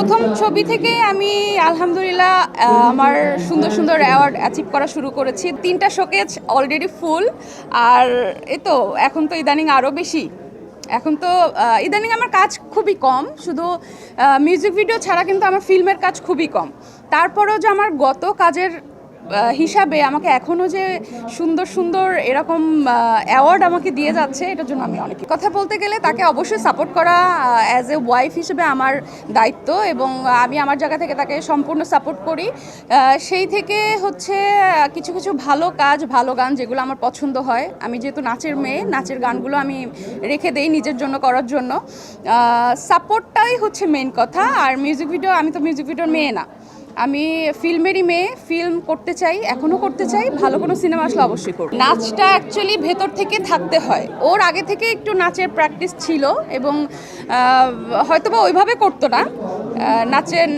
প্রথম ছবি থেকে আমি আলহামদুলিল্লাহ আমার সুন্দর সুন্দর অ্যাওয়ার্ড অ্যাচিভ করা শুরু করেছি। 3টা শোকেজ অলরেডি ফুল। আর এই তো এখন তো ইদানিং আরও বেশি। এখন তো ইদানিং আমার কাজ খুবই কম, শুধু মিউজিক ভিডিও ছাড়া কিন্তু আমার ফিল্মের কাজ খুবই কম। তারপরেও যে আমার গত কাজের হিসাবে আমাকে এখনও যে সুন্দর সুন্দর এরকম অ্যাওয়ার্ড আমাকে দিয়ে যাচ্ছে, এটার জন্য আমি অনেক কথা বলতে গেলে তাকে অবশ্যই সাপোর্ট করা অ্যাজ এ ওয়াইফ হিসেবে আমার দায়িত্ব, এবং আমি আমার জায়গা থেকে তাকে সম্পূর্ণ সাপোর্ট করি। সেই থেকে হচ্ছে কিছু কিছু ভালো কাজ, ভালো গান যেগুলো আমার পছন্দ হয়, আমি যেহেতু নাচের মেয়ে, নাচের গানগুলো আমি রেখে দেই নিজের জন্য করার জন্য। সাপোর্টটাই হচ্ছে মেইন কথা। আর মিউজিক ভিডিও, আমি তো মিউজিক ভিডিওর মেয়ে না, আমি ফিল্মেরই মেয়ে। ফিল্ম করতে চাই, এখনও করতে চাই, ভালো কোনো সিনেমা আসলে অবশ্যই করব। নাচটা অ্যাকচুয়ালি ভেতর থেকে থাকতে হয়। ওর আগে থেকে একটু নাচের প্র্যাকটিস ছিল, এবং হয়তোবা ওইভাবে করতো না,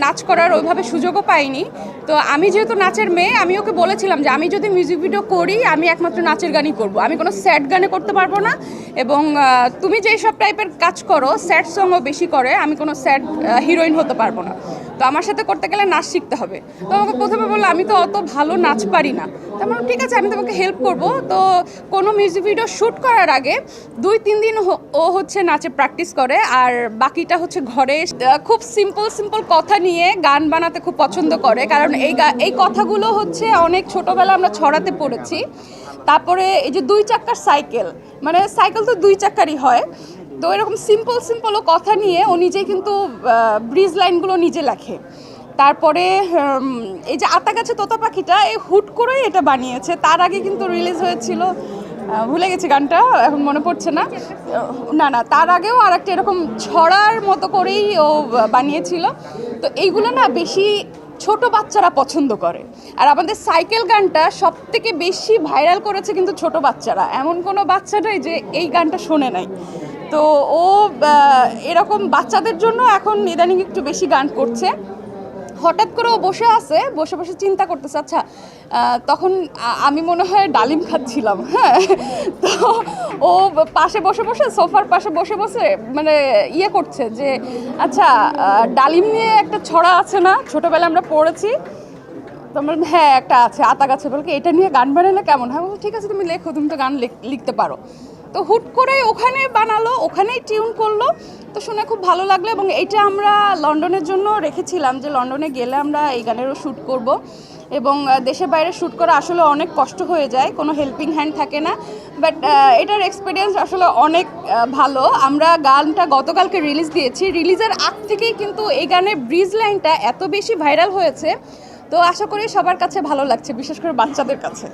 নাচ করার ওইভাবে সুযোগও পাইনি। তো আমি যেহেতু নাচের মেয়ে, আমি ওকে বলেছিলাম যে আমি যদি মিউজিক ভিডিও করি, আমি একমাত্র নাচের গানই করব, আমি কোনো স্যাড গানে করতে পারবো না। এবং তুমি যেই সব টাইপের কাজ করো, স্যাড সংও বেশি করে, আমি কোনো স্যাড হিরোইন হতে পারবো না। তো আমার সাথে করতে গেলে নাচ শিখতে হবে। তো আমাকে প্রথমে বললো আমি তো অত ভালো নাচ পারি না। তো আমার ঠিক আছে, আমি তোমাকে হেল্প করব। তো কোনো মিউজিক ভিডিও শ্যুট করার আগে 2-3 দিন ও হচ্ছে নাচে প্র্যাকটিস করে, আর বাকিটা হচ্ছে ঘরে খুব সিম্পল সিম্পল কথা নিয়ে গান বানাতে খুব পছন্দ করে। কারণ এই কথাগুলো হচ্ছে অনেক ছোটোবেলা আমরা ছড়াতে পড়েছি। তারপরে এই যে 2 চাক্কার সাইকেল, মানে সাইকেল তো 2 চাক্কারই হয়। তো এরকম সিম্পল সিম্পল কথা নিয়ে ও নিজেই কিন্তু ব্রিজ লাইনগুলো নিজে লেখে। তারপরে এই যে আতা গাছে তোতা পাখিটা, এই হুট করেই এটা বানিয়েছে। তার আগে কিন্তু রিলিজ হয়েছিল, ভুলে গেছি গানটা, এখন মনে পড়ছে না। না, তার আগেও আর একটা এরকম ছড়ার মতো করেই ও বানিয়েছিল। তো এইগুলো না বেশি ছোট বাচ্চারা পছন্দ করে। আর আমাদের সাইকেল গানটা সব থেকে বেশি ভাইরাল করেছে কিন্তু ছোট বাচ্চারা। এমন কোনো বাচ্চা নাই যে এই গানটা শোনে নাই। তো ও এরকম বাচ্চাদের জন্য এখন ইদানিং একটু বেশি গান করছে। হঠাৎ করে ও বসে বসে চিন্তা করতেছে, আচ্ছা তখন আমি মনে হয় ডালিম খাচ্ছিলাম, হ্যাঁ। তো ও পাশে বসে সোফার পাশে বসে মানে ইয়ে করছে যে আচ্ছা ডালিম নিয়ে একটা ছড়া আছে না, ছোটোবেলায় আমরা পড়েছি। তো আমার হ্যাঁ একটা আছে, আতা গাছে, বলকে এটা নিয়ে গান বানালে কেমন হয়? ঠিক আছে তুমি লেখো, তুমি তো গান লিখতে পারো। তো হুট করে ওখানে বানালো, ওখানেই টিউন করলো। তো শুনে খুব ভালো লাগলো। এবং এইটা আমরা লন্ডনের জন্য রেখেছিলাম, যে লন্ডনে গেলে আমরা এই গানেরও শ্যুট করব। এবং দেশের বাইরে শ্যুট করা আসলে অনেক কষ্ট হয়ে যায়, কোনো হেল্পিং হ্যান্ড থাকে না। বাট এটার এক্সপিরিয়েন্স আসলে অনেক ভালো। আমরা গানটা গতকালকে রিলিজ দিয়েছি, রিলিজের আগ থেকেই কিন্তু এই গানের ব্রিজ লাইনটা এত বেশি ভাইরাল হয়েছে। তো আশা করি সবার কাছে ভালো লাগছে, বিশেষ করে বাচ্চাদের কাছে।